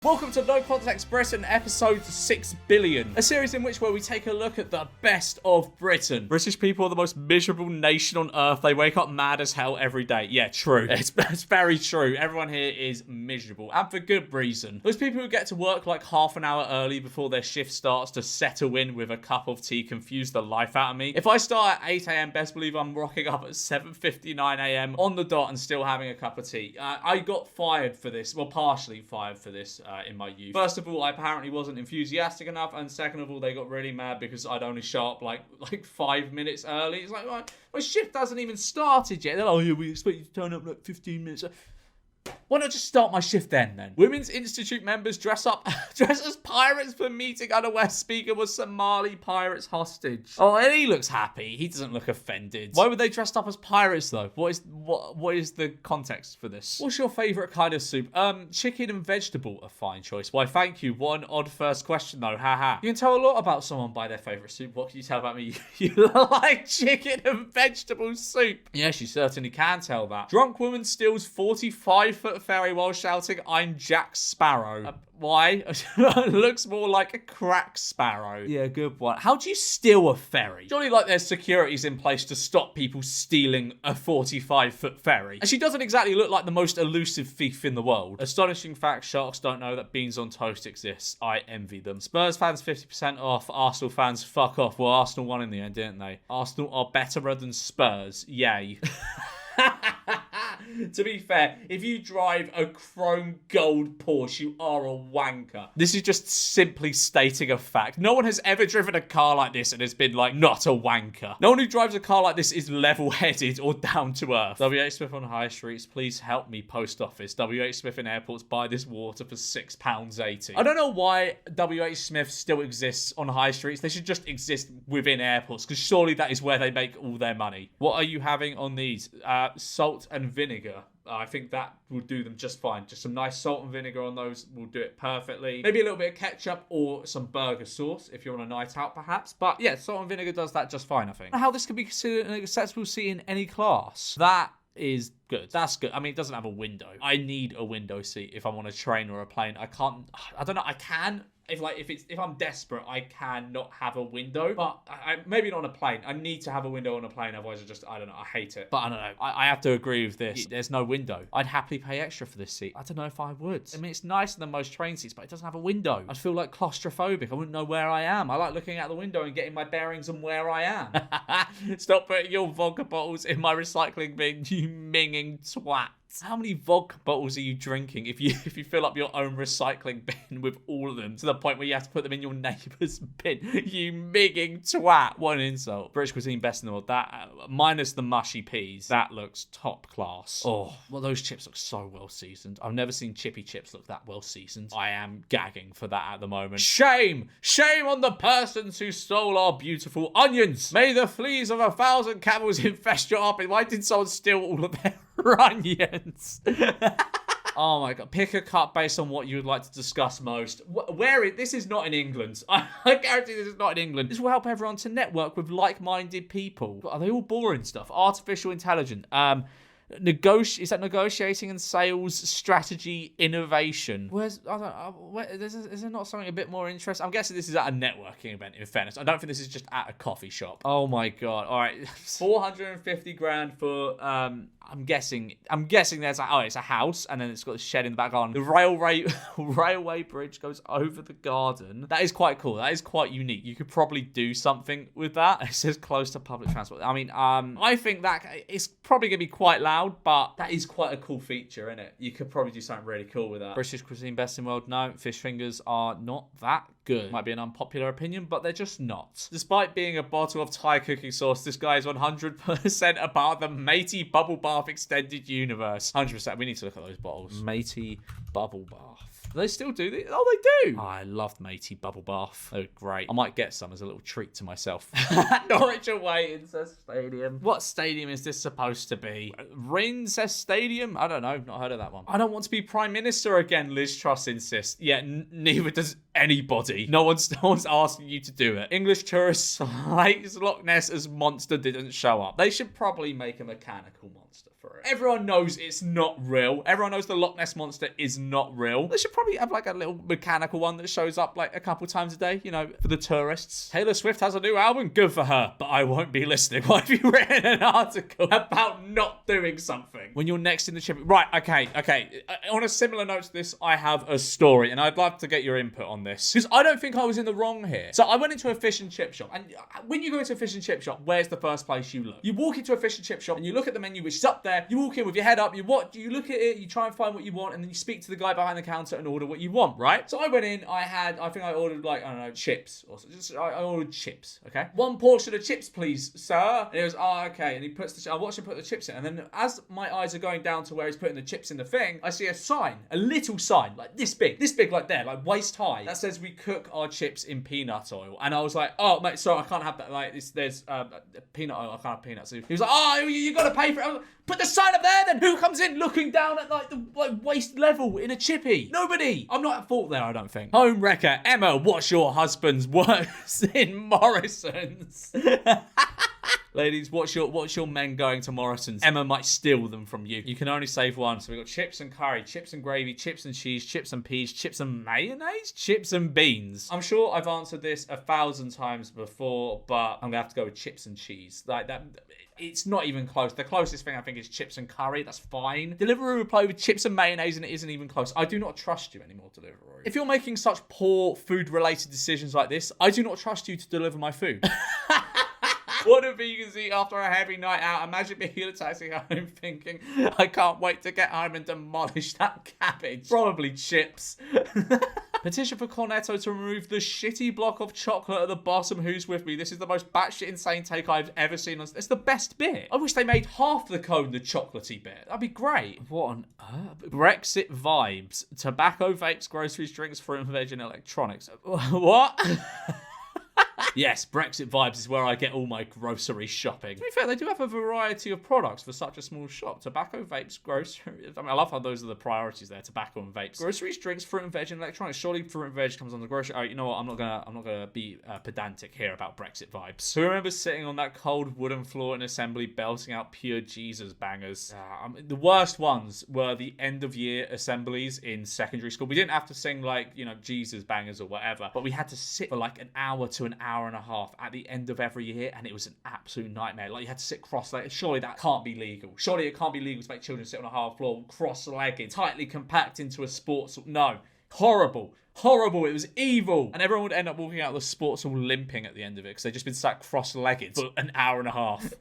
Welcome to No Context Britain, episode 6 billion, a series in which we take a look at the best of Britain. British people are the most miserable nation on earth. They wake up mad as hell every day. Yeah, true. It's very true. Everyone here is miserable, and for good reason. Those people who get to work like half an hour early before their shift starts to settle in with a cup of tea confuse the life out of me. If I start at 8 a.m, best believe I'm rocking up at 7:59 a.m. on the dot and still having a cup of tea. I got fired for this, well, partially fired for this. In my youth. First of all, I apparently wasn't enthusiastic enough, and second of all, they got really mad because I'd only show up like 5 minutes early. It's like, my shift hasn't even started yet. They're like, oh yeah, we expect you to turn up like 15 minutes. Why not just start my shift then? Women's Institute members dress as pirates for meeting unaware speaker was Somali pirates hostage. Oh, and he looks happy. He doesn't look offended. Why would they dress up as pirates though? What is the context for this? What's your favourite kind of soup? Chicken and vegetable, a fine choice. Why, thank you. What an odd first question though. Haha. You can tell a lot about someone by their favourite soup. What can you tell about me? You like chicken and vegetable soup. Yes, you certainly can tell that. Drunk woman steals 45-foot ferry while shouting, "I'm Jack Sparrow." Why? Looks more like a crack sparrow. Yeah, good one. How do you steal a ferry? Surely like there's securities in place to stop people stealing a 45-foot ferry. And she doesn't exactly look like the most elusive thief in the world. Astonishing fact, sharks don't know that beans on toast exists. I envy them. Spurs fans 50% off. Arsenal fans fuck off. Well, Arsenal won in the end, didn't they? Arsenal are better than Spurs. Yay. To be fair, if you drive a chrome gold Porsche, you are a wanker. This is just simply stating a fact. No one has ever driven a car like this and has been like, not a wanker. No one who drives a car like this is level-headed or down to earth. W.H. Smith on high streets, please help me, post office. W.H. Smith in airports, buy this water for £6.80. I don't know why W.H. Smith still exists on high streets. They should just exist within airports, because surely that is where they make all their money. What are you having on these? Salt and vinegar. I think that will do them just fine. Just some nice salt and vinegar on those will do it perfectly. Maybe a little bit of ketchup or some burger sauce if you're on a night out perhaps. But yeah, salt and vinegar does that just fine, I think. How this could be considered an acceptable seat in any class. That is good. That's good. I mean, it doesn't have a window. I need a window seat if I'm on a train or a plane. I don't know. I can. If I'm desperate, I can not have a window, but I maybe not on a plane. I need to have a window on a plane, otherwise I don't know, I hate it. But I don't know, I have to agree with this. There's no window. I'd happily pay extra for this seat. I don't know if I would. I mean, it's nicer than most train seats, but it doesn't have a window. I'd feel like claustrophobic. I wouldn't know where I am. I like looking out the window and getting my bearings on where I am. Stop putting your vodka bottles in my recycling bin, you minging twat. How many vodka bottles are you drinking if you fill up your own recycling bin with all of them to the point where you have to put them in your neighbour's bin? You migging twat. What an insult. British cuisine best in the world. That, minus the mushy peas, that looks top class. Oh, well, those chips look so well seasoned. I've never seen chippy chips look that well seasoned. I am gagging for that at the moment. Shame! Shame on the persons who stole our beautiful onions. May the fleas of 1,000 camels infest your armpit. Why did someone steal all of their onions? Oh my god. Pick a cut based on what you would like to discuss most. This is not in England. I guarantee this is not in England. This will help everyone to network with like-minded people. Are they all boring stuff? Artificial intelligence. Is that negotiating and sales strategy innovation? Is there not something a bit more interesting? I'm guessing this is at a networking event, in fairness. I don't think this is just at a coffee shop. Oh my god. All right. 450 grand for, I'm guessing there's it's a house, and then it's got a shed in the back garden. The railway bridge goes over the garden. That is quite cool. That is quite unique. You could probably do something with that. It says close to public transport. I mean, I think that it's probably going to be quite loud, but that is quite a cool feature, isn't it? You could probably do something really cool with that. British cuisine best in the world? No, fish fingers are not that good. Might be an unpopular opinion, but they're just not. Despite being a bottle of Thai cooking sauce, this guy is 100% a part of the Matey Bubble Bath Extended Universe. 100%. We need to look at those bottles. Matey Bubble Bath. Do they still do this? Oh, they do. Oh, I loved Matey Bubble Bath. They were great. I might get some as a little treat to myself. Norwich away, Incest Stadium. What stadium is this supposed to be? Rincest Stadium? I don't know. Not heard of that one. I don't want to be Prime Minister again, Liz Truss insists. Yeah, neither does anybody. No one's asking you to do it. English tourists like Loch Ness as monster didn't show up. They should probably make a mechanical monster for it. Everyone knows it's not real. Everyone knows the Loch Ness Monster is not real. They should probably have like a little mechanical one that shows up like a couple times a day, you know, for the tourists. Taylor Swift has a new album. Good for her. But I won't be listening. Why have you written an article about not doing something when you're next in the chip? Right, okay. On a similar note to this, I have a story, and I'd love to get your input on this, because I don't think I was in the wrong here. So I went into a fish and chip shop, and when you go into a fish and chip shop, where's the first place you look? You walk into a fish and chip shop, and you look at the menu, which is up there. You walk in with your head up, you look at it, you try and find what you want, and then you speak to the guy behind the counter and order what you want, right? So I went in, I think I ordered like, I don't know, chips, or just, I ordered chips, okay? One portion of chips, please, sir. And he goes, oh, okay, and he puts I watch him put the chips in, and then as my eyes are going down to where he's putting the chips in the thing, I see a sign, a little sign, like this big like there, like waist high, that says we cook our chips in peanut oil. And I was like, oh, mate, sorry, I can't have that, like, there's peanut oil, I can't have peanuts. So he was like, oh, you gotta pay for it. I was like, put the sign up there then. Who comes in looking down at like the waist level in a chippy? Nobody. I'm not at fault there, I don't think. Home wrecker, Emma, what's your husband's works in Morrison's? Ladies, what's your men going to Morrison's? Emma might steal them from you. You can only save one. So we've got chips and curry, chips and gravy, chips and cheese, chips and peas, chips and mayonnaise, chips and beans. I'm sure I've answered this 1,000 times before, but I'm going to have to go with chips and cheese. Like that, it's not even close. The closest thing I think is chips and curry. That's fine. Deliveroo reply with chips and mayonnaise, and it isn't even close. I do not trust you anymore, Deliveroo. If you're making such poor food-related decisions like this, I do not trust you to deliver my food. What do vegans eat after a heavy night out? Imagine being in a taxi home thinking, I can't wait to get home and demolish that cabbage. Probably chips. Petition for Cornetto to remove the shitty block of chocolate at the bottom. Who's with me? This is the most batshit insane take I've ever seen. It's the best bit. I wish they made half the cone the chocolatey bit. That'd be great. What on earth? Brexit vibes. Tobacco, vapes, groceries, drinks, fruit and veg and electronics. What? Yes, Brexit vibes is where I get all my grocery shopping. To be fair, they do have a variety of products for such a small shop. Tobacco, vapes, groceries. I mean, I love how those are the priorities there. Tobacco and vapes. Groceries, drinks, fruit and veg and electronics. Surely fruit and veg comes on the grocery. Oh, you know what? I'm not gonna be pedantic here about Brexit vibes. Who remembers sitting on that cold wooden floor in assembly belting out pure Jesus bangers? The worst ones were the end of year assemblies in secondary school. We didn't have to sing like, you know, Jesus bangers or whatever, but we had to sit for like an hour to an hour and a half at the end of every year, and it was an absolute nightmare. Like, you had to sit cross-legged. Surely that can't be legal. Surely it can't be legal to make children sit on a hard floor cross-legged, tightly compact into a sports... No. Horrible. It was evil. And everyone would end up walking out of the sports hall limping at the end of it because they'd just been sat cross-legged for an hour and a half.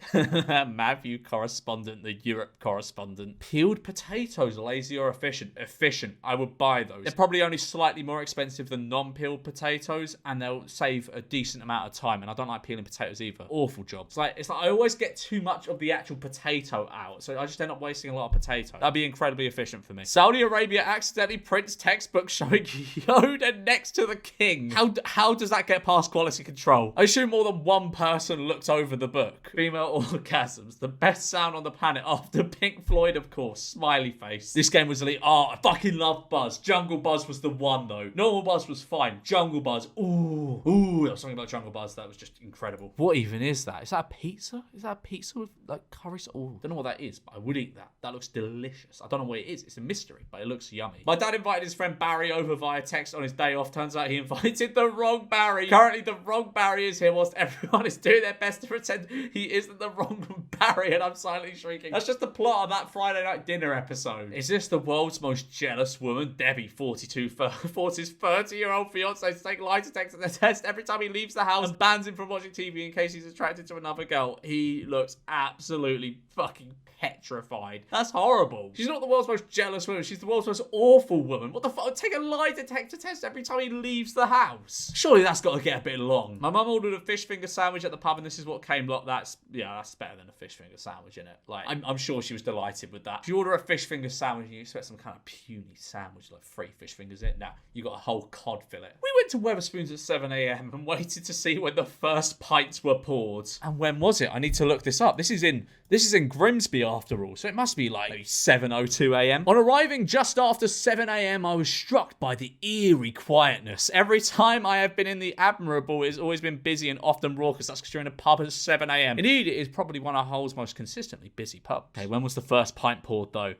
Matthew correspondent, the Europe correspondent. Peeled potatoes, lazy or efficient? Efficient. I would buy those. They're probably only slightly more expensive than non-peeled potatoes, and they'll save a decent amount of time. And I don't like peeling potatoes either. Awful job. It's like I always get too much of the actual potato out, so I just end up wasting a lot of potato. That'd be incredibly efficient for me. Saudi Arabia accidentally prints textbook showing Yoda next to the king. How does that get past quality control? I assume more than one person looked over the book. Female orgasms, the best sound on the planet after Pink Floyd, of course. Smiley face. This game was elite. Oh, I fucking love Buzz. Jungle Buzz was the one though. Normal Buzz was fine. Jungle Buzz. Ooh, there was something about Jungle Buzz that was just incredible. What even is that? Is that a pizza? Is that a pizza with like curry sauce? Oh, don't know what that is, but I would eat that. That looks delicious. I don't know what it is. It's a mystery, but it looks yummy. My dad invited his friend Barry over via text on his day off. Turns out he invited the wrong Barry. Currently, the wrong Barry is here whilst everyone is doing their best to pretend he isn't the wrong Barry, and I'm silently shrieking. That's just the plot of that Friday night dinner episode. Is this the world's most jealous woman? Debbie, 42, forces his 30-year-old fiance to take lie detector test every time he leaves the house and bans him from watching TV in case he's attracted to another girl. He looks absolutely fucking petrified. That's horrible. She's not the world's most jealous woman. She's the world's most awful woman. What the fuck? Take a lie detector test every time he leaves the house. Surely that's got to get a bit long. My mum ordered a fish finger sandwich at the pub, and this is what came. That's better than a fish finger sandwich, isn't it? Like, I'm sure she was delighted with that. If you order a fish finger sandwich and you expect some kind of puny sandwich, like 3 fish fingers in it, nah, you got a whole cod fillet. We went to Wetherspoons at 7 a.m. and waited to see when the first pints were poured. And when was it? I need to look this up. This is in Grimsby after all, so it must be like maybe 7:02 a.m. On arriving just after 7 a.m, I was struck by the eerie quietness. Every time I have been in the Admirable, it's always been busy and often raucous. That's because you're in a pub at 7 a.m. Indeed, it is probably one of Hull's most consistently busy pubs. Okay, when was the first pint poured, though?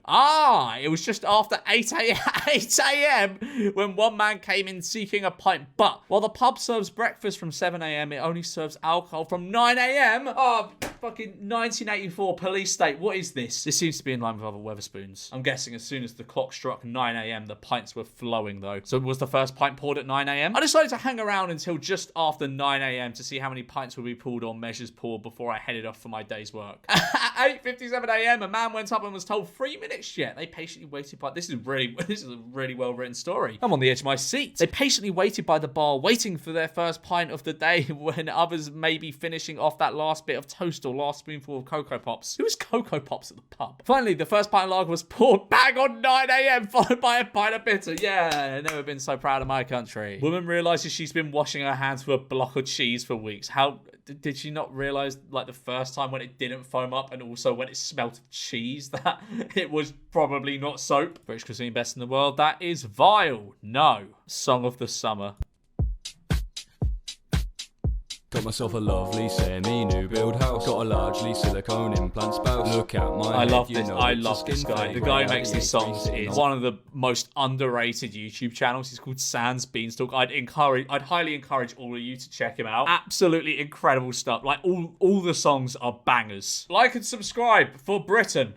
It was just after 8 a.m. when one man came in seeking a pint. But while the pub serves breakfast from 7 a.m, it only serves alcohol from 9 a.m. Oh, fucking 1984 police state. What is this? This seems to be in line with other Weatherspoons. I'm guessing as soon as the clock struck 9 a.m, the pints were flowing, though. So was the first pint poured at 9 a.m? I decided to hang around until just after 9 a.m. to see how many pints would be poured or measures poured before I headed off for my day's work. At 8:57 a.m, a man went up and was told 3 minutes yet. They patiently waited by... This is a really well-written story. I'm on the edge of my seat. They patiently waited by the bar, waiting for their first pint of the day when others may be finishing off that last bit of toast or last spoonful of Cocoa Pops. Who was Cocoa Pops at the pub? Finally, the first pint of lager was poured bang on 9 a.m, followed by a pint of bitter. Yeah, never been so proud of my country. Woman realizes she's been washing her hands with a block of cheese for weeks. How did she not realize, like, the first time when it didn't foam up and also when it smelt of cheese, that it was probably not soap? British cuisine best in the world. That is vile. No. Song of the summer. Got myself a lovely semi-new build house. Got a largely silicone implant spouse. Look at my I head, love you this. know I it's a love this skin guy. fade. The guy who Reality makes these songs ain't is one of the most underrated YouTube channels. He's called Sans Beanstalk. I'd highly encourage all of you to check him out. Absolutely incredible stuff. Like all the songs are bangers. Like and subscribe for Britain.